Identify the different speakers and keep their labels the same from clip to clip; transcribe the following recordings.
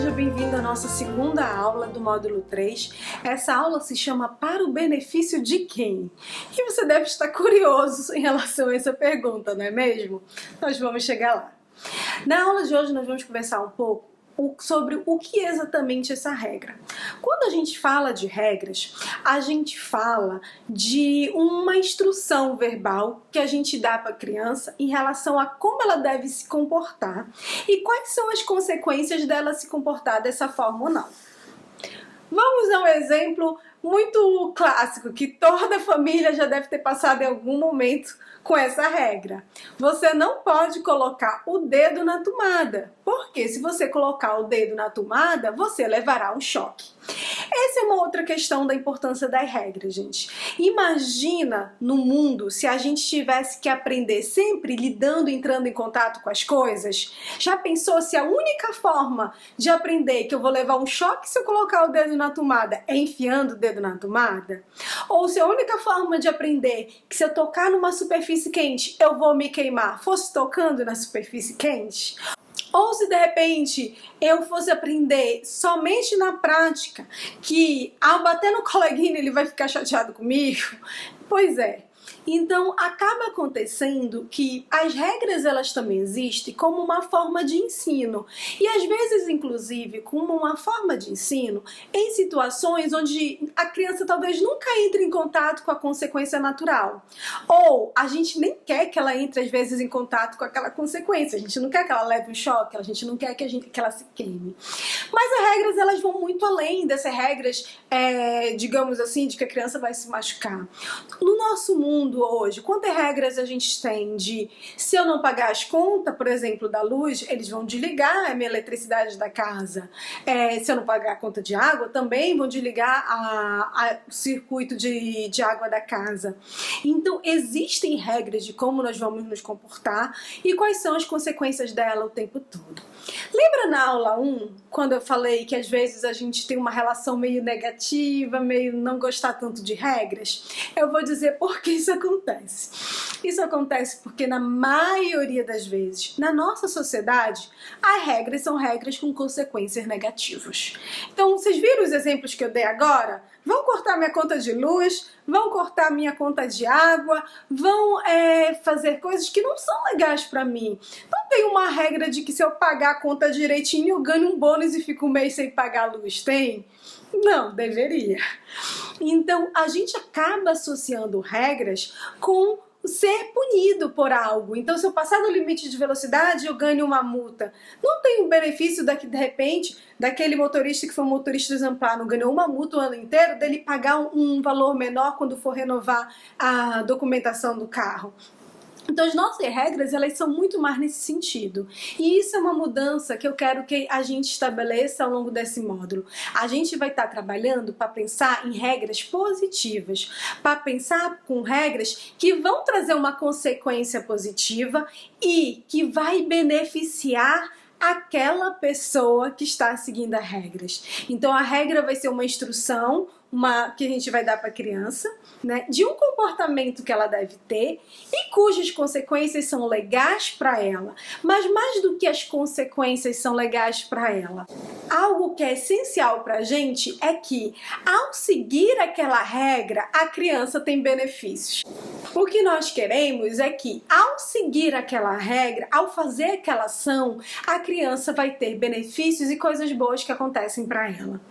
Speaker 1: seja bem-vindo à nossa segunda aula do módulo 3. Essa aula se chama Para o Benefício de Quem? E você deve estar curioso em relação a essa pergunta, não é mesmo? Nós vamos chegar lá. Na aula de hoje nós vamos conversar um pouco sobre o que é exatamente essa regra. Quando a gente fala de regras, a gente fala de uma instrução verbal que a gente dá para a criança em relação a como ela deve se comportar e quais são as consequências dela se comportar dessa forma ou não. Vamos a um exemplo muito clássico que toda família já deve ter passado em algum momento com essa regra. Você não pode colocar o dedo na tomada, porque se você colocar o dedo na tomada, você levará um choque. Essa é uma outra questão da importância das regras, gente. Imagina no mundo se a gente tivesse que aprender sempre lidando, entrando em contato com as coisas. Já pensou se a única forma de aprender que eu vou levar um choque se eu colocar o dedo na tomada é enfiando o dedo na tomada? Ou se a única forma de aprender que se eu tocar numa superfície quente eu vou me queimar fosse tocando na superfície quente? Ou se de repente eu fosse aprender somente na prática que ao bater no coleguinha ele vai ficar chateado comigo? Pois é. Então acaba acontecendo que as regras elas também existem como uma forma de ensino e às vezes inclusive como uma forma de ensino em situações onde a criança talvez nunca entre em contato com a consequência natural, ou a gente nem quer que ela entre às vezes em contato com aquela consequência, a gente não quer que ela leve um choque, a gente não quer que ela se queime. Mas as regras elas vão muito além dessas regras, digamos assim, de que a criança vai se machucar. No nosso mundo hoje, quantas regras a gente tem de se eu não pagar as contas, por exemplo, da luz, eles vão desligar a minha eletricidade da casa. Se eu não pagar a conta de água, também vão desligar o circuito de água da casa. Então, existem regras de como nós vamos nos comportar e quais são as consequências dela o tempo todo. Lembra na aula 1, quando eu falei que às vezes a gente tem uma relação meio negativa, meio não gostar tanto de regras? Eu vou dizer por que isso acontece. Isso acontece porque na maioria das vezes, na nossa sociedade, as regras são regras com consequências negativas. Então, vocês viram os exemplos que eu dei agora? Vão cortar minha conta de luz, vão cortar minha conta de água, vão fazer coisas que não são legais para mim. Não tem uma regra de que se eu pagar a conta direitinho eu ganho um bônus e fico um mês sem pagar a luz, tem? Não, deveria. Então, a gente acaba associando regras com ser punido por algo. Então, se eu passar do limite de velocidade, eu ganho uma multa. Não tem o benefício de repente, daquele motorista que foi um motorista exemplar, não ganhou uma multa o ano inteiro, dele pagar um valor menor quando for renovar a documentação do carro. Então as nossas regras, elas são muito mais nesse sentido. E isso é uma mudança que eu quero que a gente estabeleça ao longo desse módulo. A gente vai estar trabalhando para pensar em regras positivas, para pensar com regras que vão trazer uma consequência positiva e que vai beneficiar aquela pessoa que está seguindo as regras. Então a regra vai ser uma instrução, que a gente vai dar para a criança, né, de um comportamento que ela deve ter e cujas consequências são legais para ela. Mas mais do que as consequências são legais para ela, algo que é essencial para a gente é que ao seguir aquela regra, a criança tem benefícios. O que nós queremos é que ao seguir aquela regra, ao fazer aquela ação, a criança vai ter benefícios e coisas boas que acontecem para ela.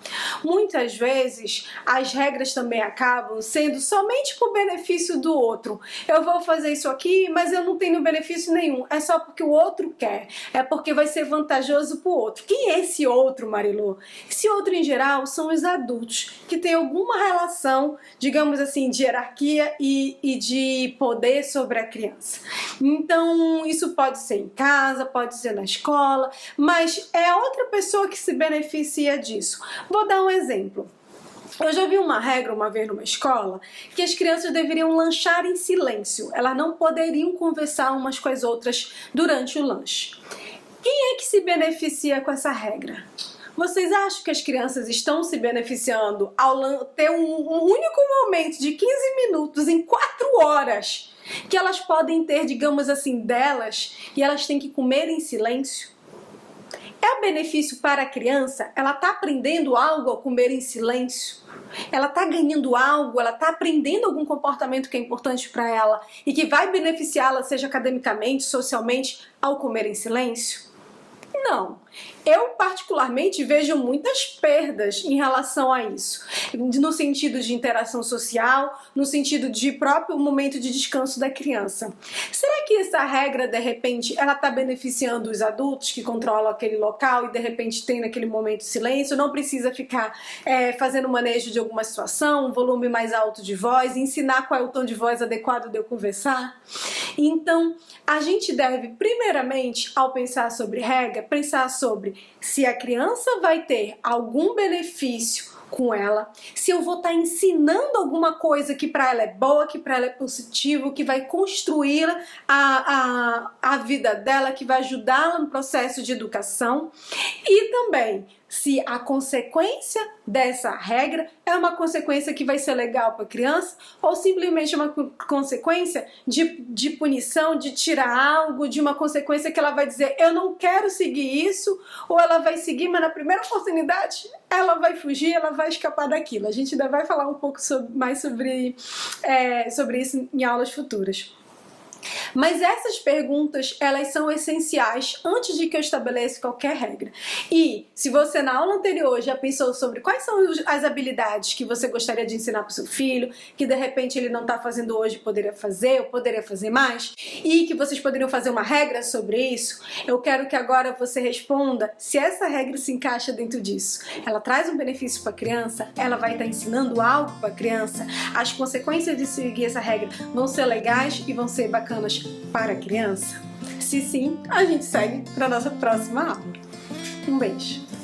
Speaker 1: Muitas vezes as regras também acabam sendo somente por benefício do outro. Eu vou fazer isso aqui, mas eu não tenho benefício nenhum. É só porque o outro quer. É porque vai ser vantajoso para o outro. Quem é esse outro, Marilô? Esse outro, em geral, são os adultos que têm alguma relação, digamos assim, de hierarquia e de poder sobre a criança. Então, isso pode ser em casa, pode ser na escola, mas é outra pessoa que se beneficia disso. Vou dar um exemplo. Eu já vi uma regra uma vez numa escola que as crianças deveriam lanchar em silêncio. Elas não poderiam conversar umas com as outras durante o lanche. Quem é que se beneficia com essa regra? Vocês acham que as crianças estão se beneficiando ao ter um único momento de 15 minutos em 4 horas que elas podem ter, digamos assim, delas, e elas têm que comer em silêncio? É um benefício para a criança? Ela está aprendendo algo ao comer em silêncio? Ela está ganhando algo? Ela está aprendendo algum comportamento que é importante para ela e que vai beneficiá-la, seja academicamente, socialmente, ao comer em silêncio? Não. Eu particularmente vejo muitas perdas em relação a isso, no sentido de interação social, no sentido de próprio momento de descanso da criança. Será que essa regra, de repente, ela está beneficiando os adultos que controlam aquele local e de repente tem naquele momento silêncio, não precisa ficar fazendo manejo de alguma situação, um volume mais alto de voz, ensinar qual é o tom de voz adequado de eu conversar? Então, a gente deve, primeiramente, ao pensar sobre regra, pensar sobre se a criança vai ter algum benefício com ela, se eu vou estar ensinando alguma coisa que para ela é boa, que para ela é positivo, que vai construir a vida dela, que vai ajudá-la no processo de educação, e também se a consequência dessa regra é uma consequência que vai ser legal para a criança ou simplesmente uma consequência de punição, de tirar algo, de uma consequência que ela vai dizer eu não quero seguir isso, ou ela vai seguir, mas na primeira oportunidade ela vai fugir, ela vai escapar daquilo. A gente ainda vai falar um pouco mais sobre isso em aulas futuras. Mas essas perguntas, elas são essenciais antes de que eu estabeleça qualquer regra. E se você na aula anterior já pensou sobre quais são as habilidades que você gostaria de ensinar para o seu filho, que de repente ele não está fazendo hoje, poderia fazer, ou poderia fazer mais, e que vocês poderiam fazer uma regra sobre isso, eu quero que agora você responda se essa regra se encaixa dentro disso. Ela traz um benefício para a criança? Ela vai estar ensinando algo para a criança? As consequências de seguir essa regra vão ser legais e vão ser bacanas para a criança? Se sim, a gente segue para a nossa próxima aula. Um beijo!